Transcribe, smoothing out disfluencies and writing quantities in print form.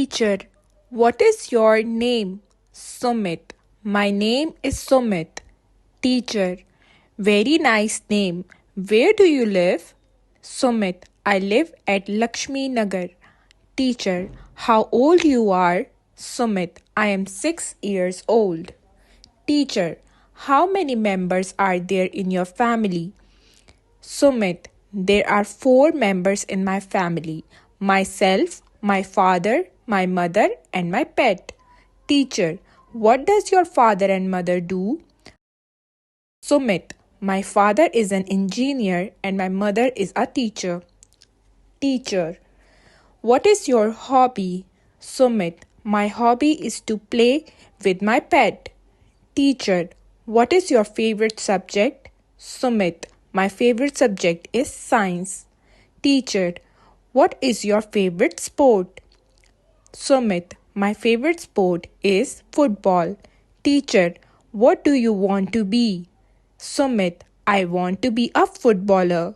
Teacher, what is your name? Sumit. My name is Sumit. Teacher, very nice name. Where do you live? Sumit, I live at Lakshmi Nagar. Teacher, how old you are? Sumit, I am 6 years old. Teacher, how many members are there in your family? Sumit, there are 4 members in my family: myself, my father, my mother, and my pet. Teacher, what does your father and mother do? Sumit, my father is an engineer and my mother is a teacher. Teacher, what is your hobby? Sumit, my hobby is to play with my pet. Teacher, what is your favorite subject? Sumit, my favorite subject is science. Teacher, what is your favorite sport? Sumit, my favorite sport is football. Teacher, what do you want to be? Sumit, I want to be a footballer.